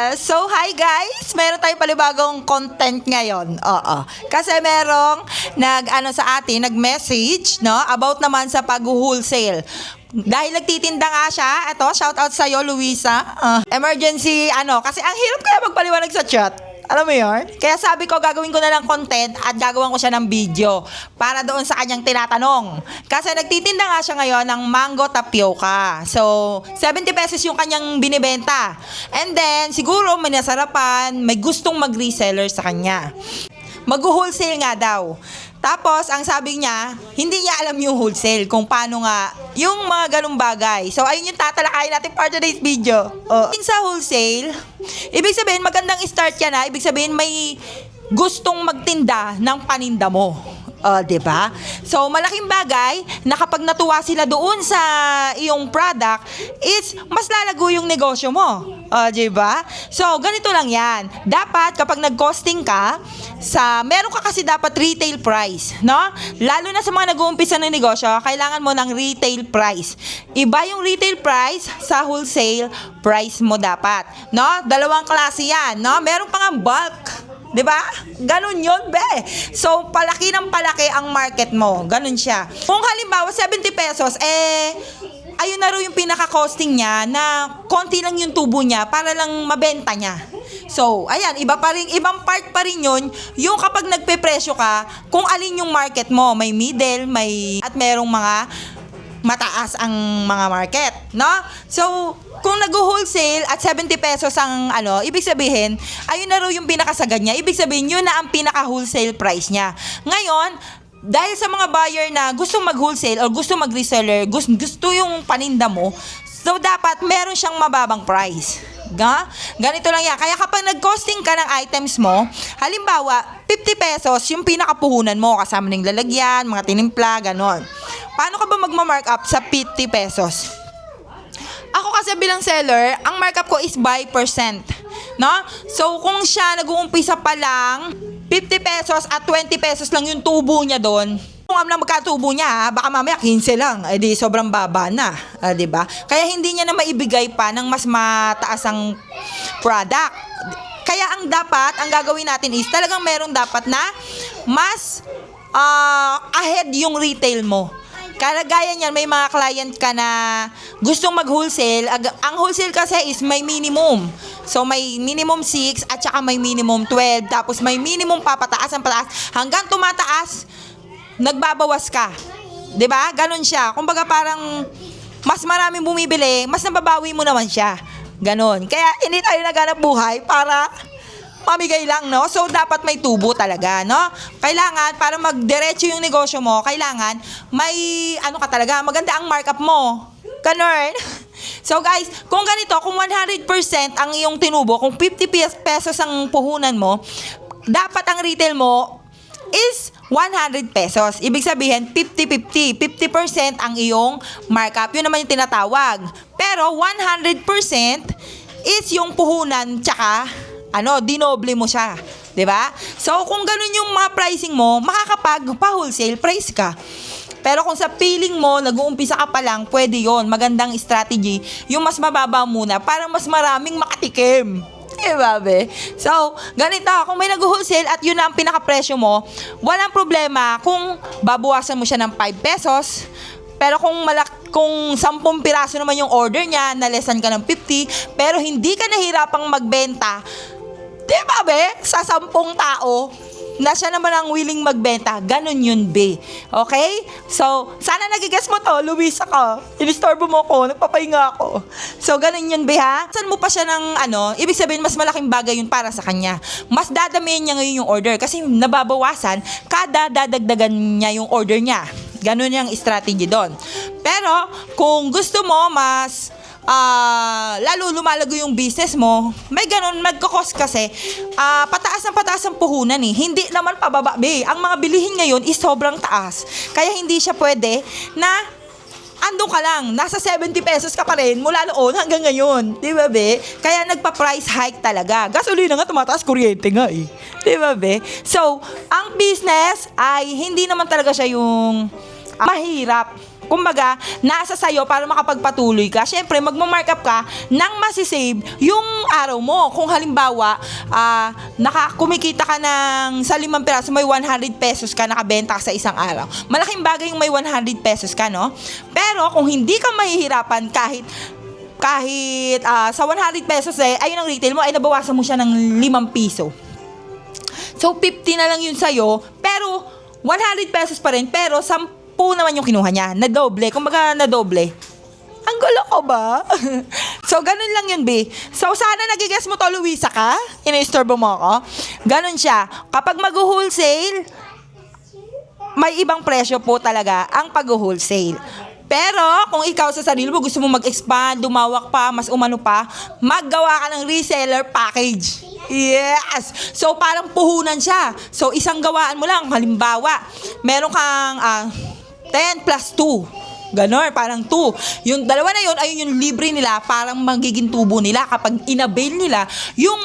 Hi guys! Meron tayong palibagong content ngayon. Oo. Kasi merong nag-message, no, about naman sa pag-wholesale. Dahil nagtitinda nga siya, eto, shout out sa'yo, Luisa. Emergency, kasi ang hirap kaya magpaliwanag sa chat. Alam mo yun? Kaya sabi ko, gagawin ko na lang content at gagawin ko siya ng video para doon sa kanyang tinatanong. Kasi nagtitinda nga siya ngayon ng mango tapioca. So, 70 pesos yung kanyang binibenta. And then, siguro may nasarapan, may gustong mag-reseller sa kanya. Mag-wholesale nga daw. Tapos, ang sabi niya, hindi niya alam yung wholesale, kung paano nga, yung mga ganung bagay. So, ayun yung tatalakayin natin for today's video. Sa wholesale, ibig sabihin, magandang start yan ha. Ibig sabihin, may gustong magtinda ng paninda mo. Diba? So, malaking bagay na kapag natuwa sila doon sa iyong product, is mas lalago yung negosyo mo. Diba? So, ganito lang yan. Dapat, kapag nag-costing ka, meron ka kasi dapat retail price, no? Lalo na sa mga nag-uumpisa ng negosyo, kailangan mo ng retail price. Iba yung retail price sa wholesale price mo dapat, no? Dalawang klase yan, no? Meron pa nga bulk. 'Di ba? Ganun 'yon, be. So, palaki ng palaki ang market mo. Ganun siya. Kung halimbawa 70 pesos, ayun na rin yung pinaka-costing niya na konti lang yung tubo niya para lang mabenta niya. So, ayan, ibang part pa rin yun, yung kapag nagpe-presyo ka, kung alin yung market mo, may middle, at merong mga mataas ang mga market, no? So, kung nag-wholesale at 70 pesos ang ibig sabihin, ayun na raw yung pinakasagad niya. Ibig sabihin, yun na ang pinaka-wholesale price niya. Ngayon, dahil sa mga buyer na gusto mag-wholesale o gusto mag-reseller, gusto yung paninda mo, so dapat meron siyang mababang price. Ganito lang yan. Kaya kapag nag-costing ka ng items mo, halimbawa, 50 pesos yung pinakapuhunan mo, kasama ng lalagyan, mga tinimpla, ganon. Paano ka ba magma-markup sa 50 pesos? Ako kasi bilang seller, ang markup ko is by percent. No? So, kung siya nag-uumpisa pa lang, 50 pesos at 20 pesos lang yung tubo niya doon. Kung alam na magkatubo niya, baka mamaya 15 lang. Di sobrang baba na. Diba? Kaya hindi niya na maibigay pa ng mas mataas ang product. Kaya ang gagawin natin is talagang meron dapat na mas ahead yung retail mo. Kalagaya niyan, may mga client ka na gustong mag-wholesale. Ang wholesale kasi is may minimum. So, may minimum 6 at saka may minimum 12. Tapos may minimum papataas ang pataas. Hanggang tumataas, nagbabawas ka. 'Di ba? Ganon siya. Kumbaga parang mas maraming bumibili, mas nababawi mo naman siya. Ganon. Kaya hindi tayo naghanap buhay para pamigay lang, no? So, dapat may tubo talaga, no? Kailangan, para magdiretso yung negosyo mo, kailangan may, maganda ang markup mo. Ganon. So, guys, kung ganito, kung 100% ang iyong tinubo, kung 50 pesos ang puhunan mo, dapat ang retail mo is 100 pesos. Ibig sabihin, 50-50. 50% ang iyong markup. Yun naman yung tinatawag. Pero, 100% is yung puhunan, tsaka dinoble mo siya. 'Di ba? So, kung ganun yung mga pricing mo, makakapag-pa-wholesale price ka. Pero kung sa feeling mo, nag-uumpisa ka pa lang, pwede yon. Magandang strategy. Yung mas mababa muna para mas maraming makatikim. Diba, be? So, ganito, kung may nag-wholesale at yun na ang pinaka-presyo mo, walang problema kung babawasan mo siya ng 5 pesos. Pero kung 10 piraso naman yung order niya, nalesan ka ng 50, pero hindi ka nahirapang magbenta, diba, be? Sa 10 tao, na siya naman ang willing magbenta. Ganun yun, be. Okay? So, sana nagigess mo to, Luisa ka. Inistorbo mo ko, nagpapahinga ako. So, ganun yun, be, ha? Saan mo pa siya ng, ibig sabihin, mas malaking bagay yun para sa kanya. Mas dadamihin niya ngayon yung order kasi nababawasan kada dadagdagan niya yung order niya. Ganun yung strategy doon. Pero, kung gusto mo mas lalo lumalago yung business mo, may ganun, magkakos kasi pataas ang puhunan eh. Hindi naman pababa, be. Ang mga bilihin ngayon is sobrang taas. Kaya hindi siya pwede na andun ka lang, nasa 70 pesos ka pa rin mula noon hanggang ngayon. Di ba, be? Kaya nagpa-price hike talaga. Gasolina nga tumataas, kuryente nga eh. Di ba, be? So, ang business ay hindi naman talaga siya yung mahirap. Kumbaga, nasa sayo para makapagpatuloy ka. Syempre, magmamarkup ka nang masisave yung araw mo. Kung halimbawa, kumikita ka ng sa 5 piraso, may 100 pesos ka nakabenta ka sa isang araw. Malaking bagay yung may 100 pesos ka, no? Pero kung hindi ka mahihirapan kahit sa 100 pesos ayun ang retail mo, ay nabawasan mo siya ng 5 piso. So, 50 na lang yun sa'yo, pero 100 pesos pa rin, pero 10 naman yung kinuha niya. Na doble. Kumbaga, na doble. Ang gulo ko ba? So, ganun lang yun, B. So, sana nagigess mo to, Luisa ka? Ina-istorbo mo ako? Ganun siya. Kapag mag-wholesale, may ibang presyo po talaga ang pag-wholesale. Pero, kung ikaw sa sarili mo gusto mo mag-expand, dumawak pa, mas umano pa, maggawa ka ng reseller package. Yes! So, parang puhunan siya. So, isang gawaan mo lang. Halimbawa, meron kang 10 plus 2. Ganon, parang 2. Yung dalawa na yun, ayun yung libre nila, parang magiging tubo nila kapag inavail nila yung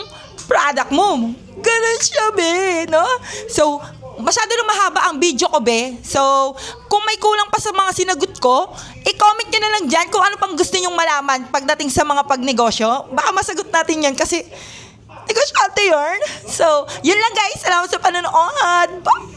product mo. Ganon siya, be, no? So, masyado na mahaba ang video ko, be. So, kung may kulang pa sa mga sinagot ko, i-comment nyo na lang dyan kung ano pang gusto nyong malaman pagdating sa mga pagnegosyo. Baka masagot natin yan kasi negosyante yun. So, yun lang guys. Salamat sa panonood. Bye!